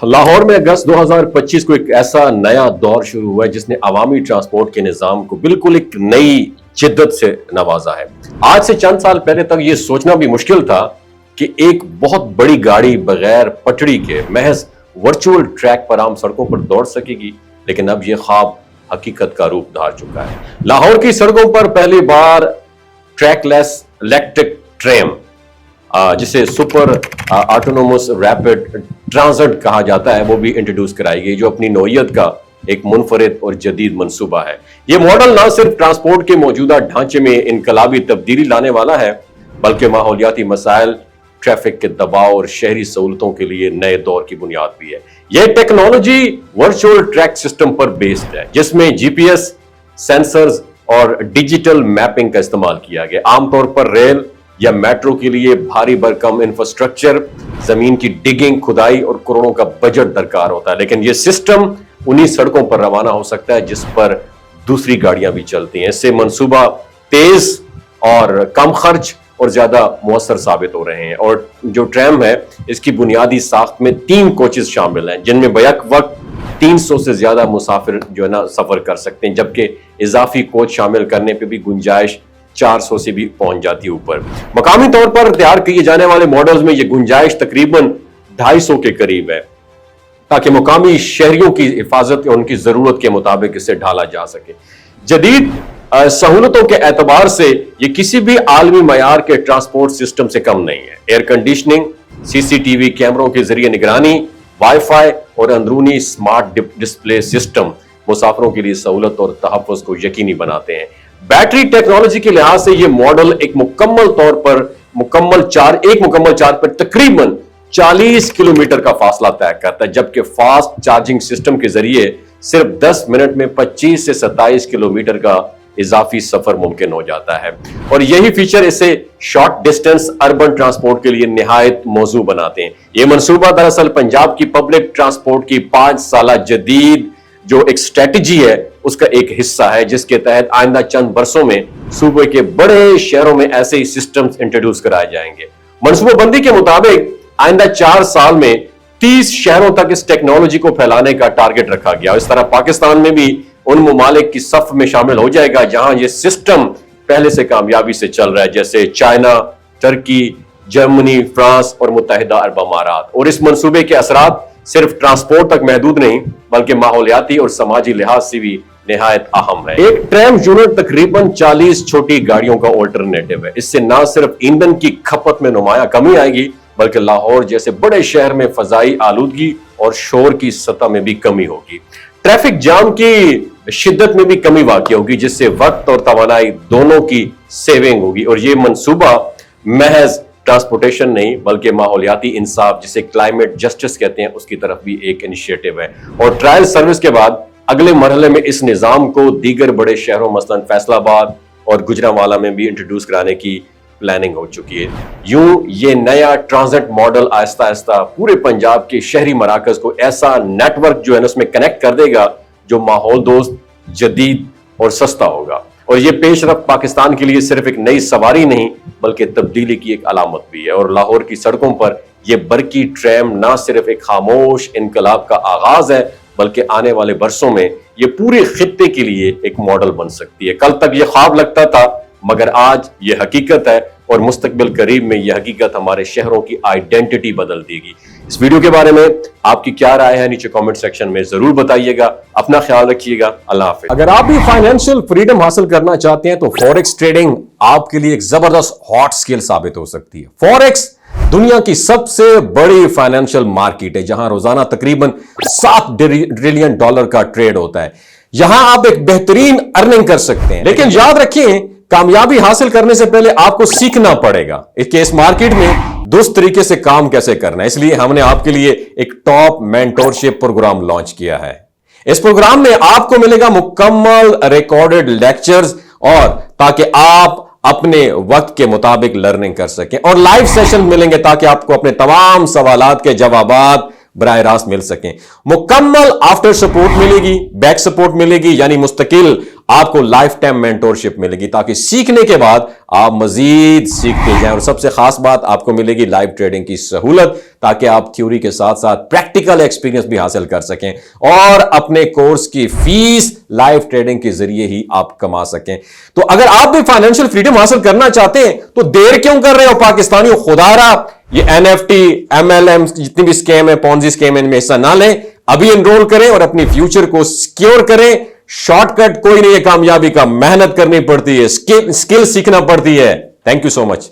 लाहौर में अगस्त 2025 को एक ऐसा नया दौर शुरू हुआ है जिसने अवामी ट्रांसपोर्ट के निजाम को बिल्कुल एक नई जिद्दत से नवाजा है। आज से चंद साल पहले तक ये सोचना भी मुश्किल था कि एक बहुत बड़ी गाड़ी बगैर पटड़ी के महज वर्चुअल ट्रैक पर आम सड़कों पर दौड़ सकेगी, लेकिन अब ये ख्वाब हकीकत का रूप धार चुका है। लाहौर की सड़कों पर पहली बार ट्रैकलेस इलेक्ट्रिक ट्रेन, जिसे सुपर ऑटोनोमस रैपिड ट्रांजिट कहा जाता है, वो भी इंट्रोड्यूस कराई गई, जो अपनी नौइयत का एक मुनफरिद और जदीद मंसूबा है। ये मॉडल ना सिर्फ ट्रांसपोर्ट के मौजूदा ढांचे में इनकलाबी तब्दीली लाने वाला है, बल्कि माहौलियाती मसाइल, ट्रैफिक के दबाव और शहरी सहूलतों के लिए नए दौर की बुनियाद भी है। यह टेक्नोलॉजी वर्चुअल ट्रैक सिस्टम पर बेस्ड है, जिसमें जीपीएस, सेंसर्स और डिजिटल मैपिंग का इस्तेमाल किया गया। आमतौर पर रेल या मेट्रो के लिए भारी भरकम इंफ्रास्ट्रक्चर, जमीन की डिगिंग, खुदाई और करोड़ों का बजट दरकार होता है, लेकिन यह सिस्टम उन्हीं सड़कों पर रवाना हो सकता है जिस पर दूसरी गाड़ियां भी चलती हैं। इससे मंसूबा तेज और कम खर्च और ज्यादा मुअस्सर साबित हो रहे हैं। और जो ट्रैम है, इसकी बुनियादी साख्त में 3 कोचेस शामिल हैं, जिनमें बैक वक्त 300 से ज्यादा मुसाफिर जो है ना सफर कर सकते हैं, जबकि इजाफी कोच शामिल करने पे भी गुंजाइश 400 से भी पहुंच जाती है ऊपर। मकामी तौर पर तैयार किए जाने वाले मॉडल्स में यह गुंजाइश तकरीबन 250 के करीब है, ताकि मुकामी शहरियों की हिफाजत और उनकी जरूरत के मुताबिक इसे ढाला जा सके। जदीद सहूलतों के एतबार से यह किसी भी आलमी मयार के ट्रांसपोर्ट सिस्टम से कम नहीं है। एयर कंडीशनिंग, सीसीटीवी कैमरों के जरिए निगरानी, वाईफाई और अंदरूनी स्मार्ट डिस्प्ले सिस्टम मुसाफिरों के लिए सहूलत और तहफ़्फ़ुज़ को यकीनी बनाते हैं। बैटरी टेक्नोलॉजी के लिहाज से यह मॉडल एक मुकम्मल चार्ज पर तकरीबन 40 किलोमीटर का फासला तय करता है, जबकि फास्ट चार्जिंग सिस्टम के जरिए सिर्फ 10 मिनट में 25 से 27 किलोमीटर का इजाफी सफर मुमकिन हो जाता है। और यही फीचर इसे शॉर्ट डिस्टेंस अर्बन ट्रांसपोर्ट के लिए निहायत मौजू बनाते हैं। यह मंसूबा दरअसल पंजाब की पब्लिक ट्रांसपोर्ट की 5 साला जदीद जो एक स्ट्रेटजी है, उसका एक हिस्सा है, जिसके तहत आइंदा चंद बरसों में सूबे के बड़े शहरों में ऐसे ही सिस्टम्स इंट्रोड्यूस कराए जाएंगे। मनसूबाबंदी के मुताबिक आइंदा 4 साल में 30 शहरों तक इस टेक्नोलॉजी को फैलाने का टारगेट रखा गया। इस तरह पाकिस्तान में भी उन मुमालिक की सफ में शामिल हो जाएगा जहां यह सिस्टम पहले से कामयाबी से चल रहा है, जैसे चाइना, तुर्की, जर्मनी, फ्रांस और मुत्तहिदा अरब अमारात। और इस मंसूबे के असरात सिर्फ ट्रांसपोर्ट तक महदूद नहीं, बल्कि माहौलियाती और समाजी लिहाज से भी निहायत अहम है। एक ट्रैम यूनिट तकरीबन 40 छोटी गाड़ियों का ऑल्टरनेटिव है। इससे न सिर्फ ईंधन की खपत में नुमाया कमी आएगी, बल्कि लाहौर जैसे बड़े शहर में फजाई आलूदगी और शोर की सतह में भी कमी होगी। ट्रैफिक जाम की शिद्दत में भी कमी वाक़ई होगी, जिससे वक्त और तवानाई दोनों की सेविंग होगी। और ये मंसूबा महज ट्रांसपोर्टेशन नहीं, बल्कि माहौलियाती इंसाफ, जिसे क्लाइमेट जस्टिस कहते हैं, उसकी तरफ भी एक इनिशिएटिव है। और ट्रायल सर्विस के बाद अगले मरहले में इस निज़ाम को दीगर बड़े शहरों मसलन फैसलाबाद और गुजरांवाला में भी इंट्रोड्यूस कराने की प्लानिंग हो चुकी है। यूं ये नया ट्रांजिट मॉडल आहिस्ता आहिस्ता पूरे पंजाब के शहरी मराकज को ऐसा नेटवर्क जो है ना उसमें कनेक्ट कर देगा, जो माहौल दोस्त, जदीद और सस्ता होगा। और ये पेशरफ्त पाकिस्तान के लिए सिर्फ एक नई सवारी नहीं, बल्कि तब्दीली की एक अलामत भी है। और लाहौर की सड़कों पर यह बरकी ट्रैम ना सिर्फ एक खामोश इनकलाब का आगाज है, बल्कि आने वाले बरसों में ये पूरे खित्ते के लिए एक मॉडल बन सकती है। कल तक ये ख्वाब लगता था, मगर आज ये हकीकत है, और मुस्तकबिल करीब में यह हकीकत हमारे शहरों की आइडेंटिटी बदल देगी। इस वीडियो के बारे में आपकी क्या राय है, नीचे कमेंट सेक्शन में जरूर बताइएगा। अपना ख्याल रखिएगा। अल्लाह हाफिज। अगर आप भी फाइनेंशियल फ्रीडम हासिल करना चाहते हैं तो फॉरेक्स ट्रेडिंग आपके लिए एक जबरदस्त हॉट स्किल साबित हो सकती है। फॉरेक्स दुनिया की सबसे बड़ी फाइनेंशियल मार्केट है, जहां रोजाना तकरीबन $7 ट्रिलियन का ट्रेड होता है। यहां आप एक बेहतरीन अर्निंग कर सकते हैं, लेकिन याद रखें, कामयाबी हासिल करने से पहले आपको सीखना पड़ेगा कि इस मार्केट में दुरुस्त तरीके से काम कैसे करना है। इसलिए हमने आपके लिए एक टॉप मेंटोरशिप प्रोग्राम लॉन्च किया है। इस प्रोग्राम में आपको मिलेगा मुकम्मल रिकॉर्डेड लेक्चर्स, और ताकि आप अपने वक्त के मुताबिक लर्निंग कर सकें, और लाइव सेशन मिलेंगे ताकि आपको अपने तमाम सवालात के जवाबात बराह रास्त मिल सकें। मुकम्मल आफ्टर सपोर्ट मिलेगी, बैक सपोर्ट मिलेगी, यानी मुस्तकिल آپ کو لائف ٹائم مینٹورشپ ملے گی تاکہ سیکھنے کے بعد آپ مزید سیکھتے جائیں. اور سب سے خاص بات آپ کو ملے گی لائیو ٹریڈنگ کی سہولت تاکہ آپ تھیوری کے ساتھ ساتھ پریکٹیکل ایکسپیرینس بھی حاصل کر سکیں اور اپنے کورس کی فیس لائیو ٹریڈنگ کے ذریعے ہی آپ کما سکیں. تو اگر آپ بھی فائنینشیل فریڈم حاصل کرنا چاہتے ہیں تو دیر کیوں کر رہے ہو پاکستانیوں؟ خدا رہا یہ NFT MLM جتنی بھی اسکیم ہے پونزی اسکیم ان میں حصہ نہ لیں. ابھی انرول کریں اور اپنی فیوچر کو سیکیور کریں. شارٹ کٹ کوئی نہیں ہے کامیابی کا، محنت کرنی پڑتی ہے، اسکل سیکھنا پڑتی ہے. Thank you so much.